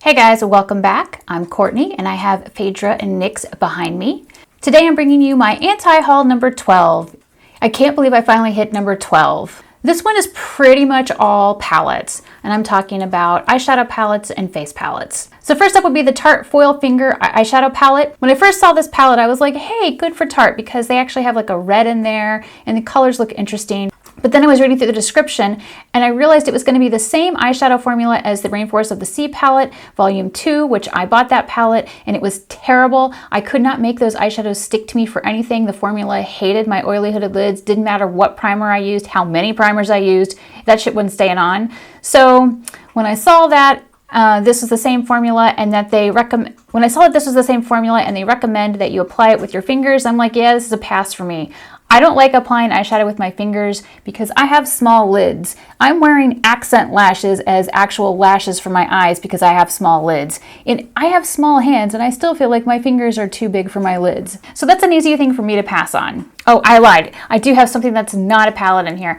Hey guys, welcome back. I'm Courtney and I have Phaedra and NYX behind me. Today I'm bringing you my anti-haul number 12. I can't believe I finally hit number 12. This one is pretty much all palettes, and I'm talking about eyeshadow palettes and face palettes. So first up would be the Tarte Foil Finger eyeshadow palette. When I first saw this palette, I was like, hey, good for Tarte, because they actually have like a red in there and the colors look interesting. But then I was reading through the description and I realized it was going to be the same eyeshadow formula as the Rainforest of the Sea palette, volume 2, which I bought that palette and it was terrible. I could not make those eyeshadows stick to me for anything. The formula hated my oily hooded lids. Didn't matter what primer I used, how many primers I used, that shit wasn't staying on. So when I saw that this was the same formula and that they recommend, when I saw that this was the same formula and they recommend that you apply it with your fingers, I'm like, yeah, this is a pass for me. I don't like applying eyeshadow with my fingers because I have small lids. I'm wearing accent lashes as actual lashes for my eyes because I have small lids. And I have small hands and I still feel like my fingers are too big for my lids. So that's an easy thing for me to pass on. Oh, I lied. I do have something that's not a palette in here.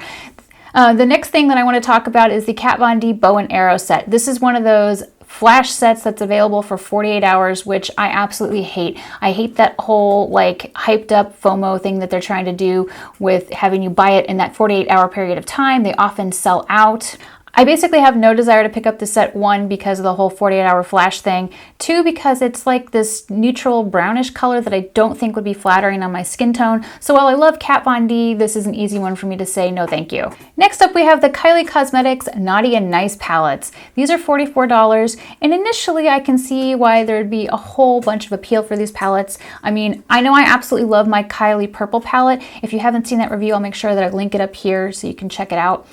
The next thing that I want to talk about is the Kat Von D Bow and Arrow set. This is one of those flash sets that's available for 48 hours, which I absolutely hate. I hate that whole like hyped up FOMO thing that they're trying to do with having you buy it in that 48-hour period of time. They often sell out. I basically have no desire to pick up the set, 1, because of the whole 48-hour flash thing, 2, because it's like this neutral brownish color that I don't think would be flattering on my skin tone. So while I love Kat Von D, this is an easy one for me to say no thank you. Next up we have the Kylie Cosmetics Naughty and Nice palettes. These are $44, and initially I can see why there'd be a whole bunch of appeal for these palettes. I mean, I know I absolutely love my Kylie Purple palette. If you haven't seen that review, I'll make sure that I link it up here so you can check it out.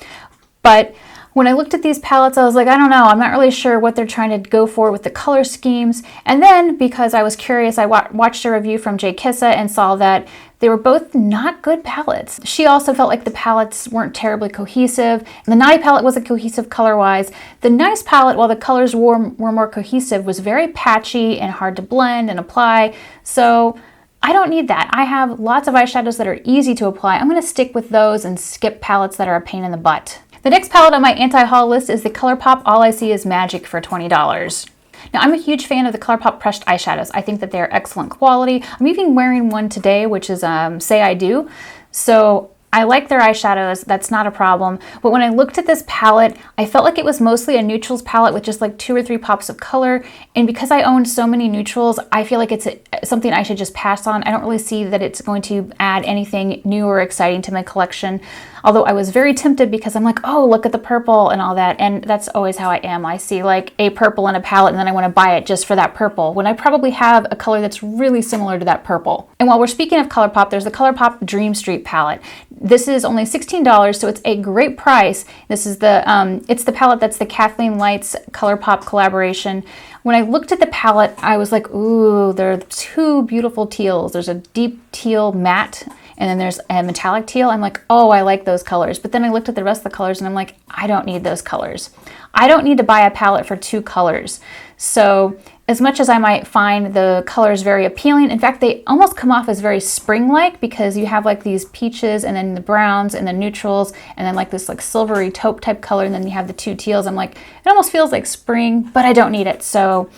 But when I looked at these palettes, I was like, I don't know, I'm not really sure what they're trying to go for with the color schemes. And then, because I was curious, I watched a review from Jay Kissa and saw that they were both not good palettes. She also felt like the palettes weren't terribly cohesive. The Naughty palette wasn't cohesive color-wise. The Nice palette, while the colors were more cohesive, was very patchy and hard to blend and apply. So I don't need that. I have lots of eyeshadows that are easy to apply. I'm going to stick with those and skip palettes that are a pain in the butt. The next palette on my anti-haul list is the ColourPop All I See Is Magic for $20. Now, I'm a huge fan of the ColourPop pressed eyeshadows. I think that they're excellent quality. I'm even wearing one today, which is Say I Do. So I like their eyeshadows, that's not a problem. But when I looked at this palette, I felt like it was mostly a neutrals palette with just like 2 or 3 pops of color. And because I own so many neutrals, I feel like it's something I should just pass on. I don't really see that it's going to add anything new or exciting to my collection. Although I was very tempted because I'm like, oh, look at the purple and all that. And that's always how I am. I see like a purple in a palette and then I want to buy it just for that purple, when I probably have a color that's really similar to that purple. And while we're speaking of ColourPop, there's the ColourPop Dream Street palette. This is only $16, so it's a great price. This is it's the palette that's the Kathleen Lights ColourPop collaboration. When I looked at the palette, I was like, ooh, there are 2 beautiful teals. There's a deep teal matte, and then there's a metallic teal. I'm like, oh, I like those colors. But then I looked at the rest of the colors and I'm like, I don't need those colors. I don't need to buy a palette for 2 colors. So as much as I might find the colors very appealing, in fact, they almost come off as very spring-like because you have like these peaches and then the browns and the neutrals and then like this like silvery taupe type color, and then you have the 2 teals. I'm like, it almost feels like spring, but I don't need it. So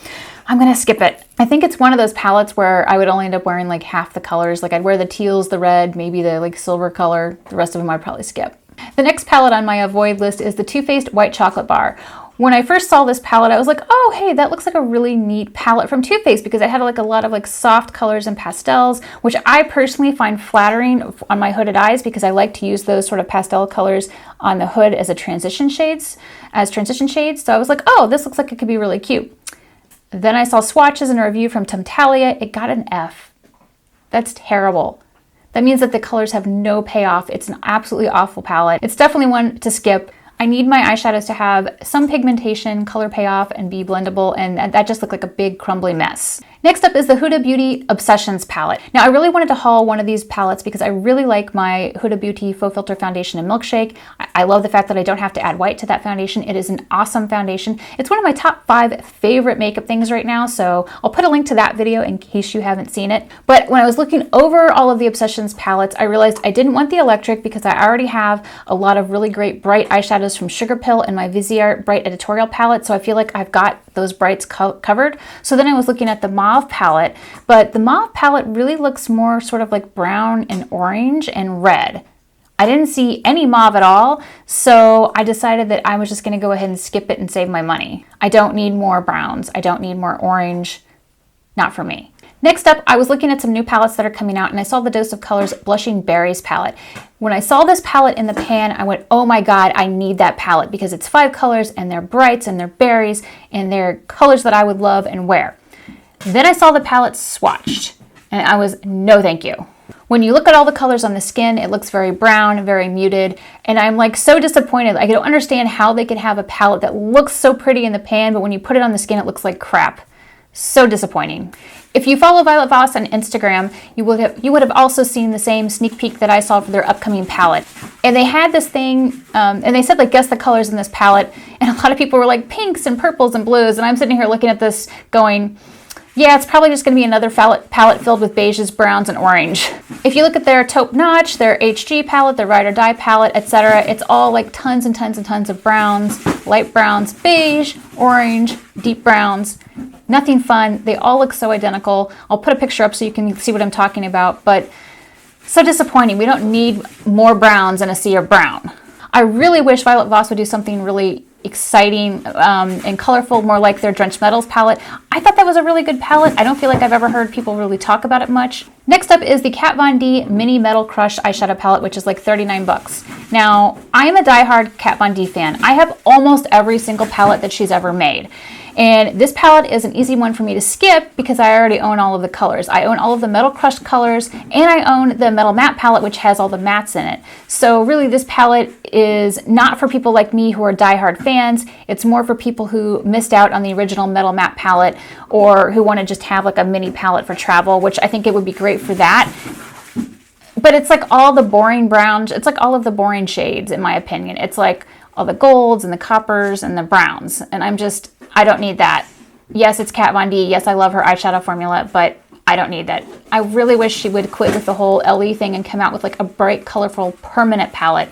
I'm gonna skip it. I think it's one of those palettes where I would only end up wearing like half the colors. Like I'd wear the teals, the red, maybe the like silver color. The rest of them I'd probably skip. The next palette on my avoid list is the Too Faced White Chocolate Bar. When I first saw this palette, I was like, oh, hey, that looks like a really neat palette from Too Faced, because it had like a lot of like soft colors and pastels, which I personally find flattering on my hooded eyes because I like to use those sort of pastel colors on the hood as transition shades. So I was like, oh, this looks like it could be really cute. Then I saw swatches and a review from Temptalia. It got an F. That's terrible. That means that the colors have no payoff. It's an absolutely awful palette. It's definitely one to skip. I need my eyeshadows to have some pigmentation, color payoff, and be blendable, and that just looked like a big crumbly mess. Next up is the Huda Beauty Obsessions palette. Now I really wanted to haul one of these palettes because I really like my Huda Beauty Faux Filter Foundation in Milkshake. I love the fact that I don't have to add white to that foundation. It is an awesome foundation. It's one of my top 5 favorite makeup things right now, so I'll put a link to that video in case you haven't seen it. But when I was looking over all of the Obsessions palettes, I realized I didn't want the electric because I already have a lot of really great bright eyeshadows from Sugarpill in my Viseart Bright Editorial palette, so I feel like I've got those brights covered. So then I was looking at the mauve palette, but the mauve palette really looks more sort of like brown and orange and red. I didn't see any mauve at all, so I decided that I was just going to go ahead and skip it and save my money. I don't need more browns. I don't need more orange. Not for me. Next up, I was looking at some new palettes that are coming out, and I saw the Dose of Colors Blushing Berries palette. When I saw this palette in the pan, I went, oh my god, I need that palette because it's 5 colors and they're brights and they're berries and they're colors that I would love and wear. Then I saw the palette swatched and I was, no thank you. When you look at all the colors on the skin, it looks very brown, very muted, and I'm like so disappointed. I don't understand how they could have a palette that looks so pretty in the pan, but when you put it on the skin, it looks like crap. So disappointing. If you follow Violet Voss on Instagram, you would have also seen the same sneak peek that I saw for their upcoming palette. And they had this thing, and they said like guess the colors in this palette, and a lot of people were like pinks and purples and blues, and I'm sitting here looking at this going, yeah, it's probably just going to be another palette filled with beiges, browns, and orange. If you look at their Taupe Notch, their HG palette, their Ride or Die palette, etc., it's all like tons and tons and tons of browns, light browns, beige, orange, deep browns. Nothing fun. They all look so identical. I'll put a picture up so you can see what I'm talking about, but so disappointing. We don't need more browns in a sea of brown. I really wish Violet Voss would do something really exciting and colorful, more like their Drenched Metals palette. I thought that was a really good palette. I don't feel like I've ever heard people really talk about it much. Next up is the Kat Von D Mini Metal Crush eyeshadow palette, which is like 39 bucks. Now, I am a diehard Kat Von D fan. I have almost every single palette that she's ever made. And this palette is an easy one for me to skip because I already own all of the colors. I own all of the Metal Crush colors, and I own the Metal Matte palette, which has all the mattes in it. So really this palette is not for people like me who are diehard fans. It's more for people who missed out on the original Metal Matte palette or who want to just have like a mini palette for travel, which I think it would be great for that. But it's like all the boring browns. It's like all of the boring shades, in my opinion. It's like all the golds and the coppers and the browns. And I don't need that. Yes, it's Kat Von D. Yes, I love her eyeshadow formula, but I don't need that. I really wish she would quit with the whole LE thing and come out with like a bright, colorful, permanent palette.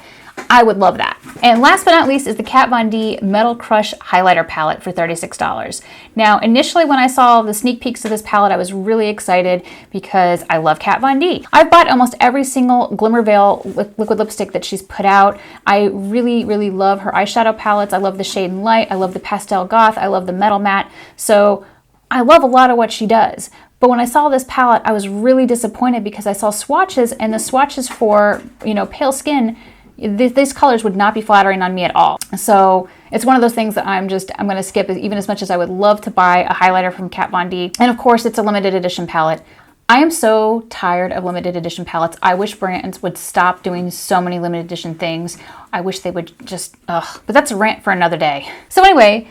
I would love that. And last but not least is the Kat Von D Metal Crush Highlighter Palette for $36. Now, initially when I saw the sneak peeks of this palette, I was really excited because I love Kat Von D. I've bought almost every single Glimmer Veil liquid lipstick that she's put out. I really, really love her eyeshadow palettes. I love the Shade and Light. I love the Pastel Goth. I love the Metal Matte. So I love a lot of what she does. But when I saw this palette, I was really disappointed because I saw swatches, and the swatches for, pale skin, these colors would not be flattering on me at all. So it's one of those things that I'm going to skip, even as much as I would love to buy a highlighter from Kat Von D. And of course, it's a limited edition palette. I am so tired of limited edition palettes. I wish brands would stop doing so many limited edition things. I wish they would just, but that's a rant for another day. So anyway,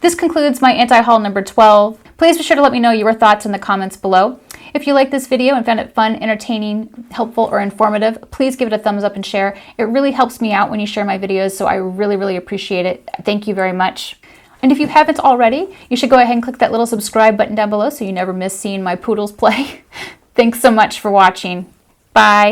this concludes my anti-haul number 12. Please be sure to let me know your thoughts in the comments below. If you liked this video and found it fun, entertaining, helpful, or informative, please give it a thumbs up and share. It really helps me out when you share my videos, so I really, really appreciate it. Thank you very much. And if you haven't already, you should go ahead and click that little subscribe button down below so you never miss seeing my poodles play. Thanks so much for watching. Bye.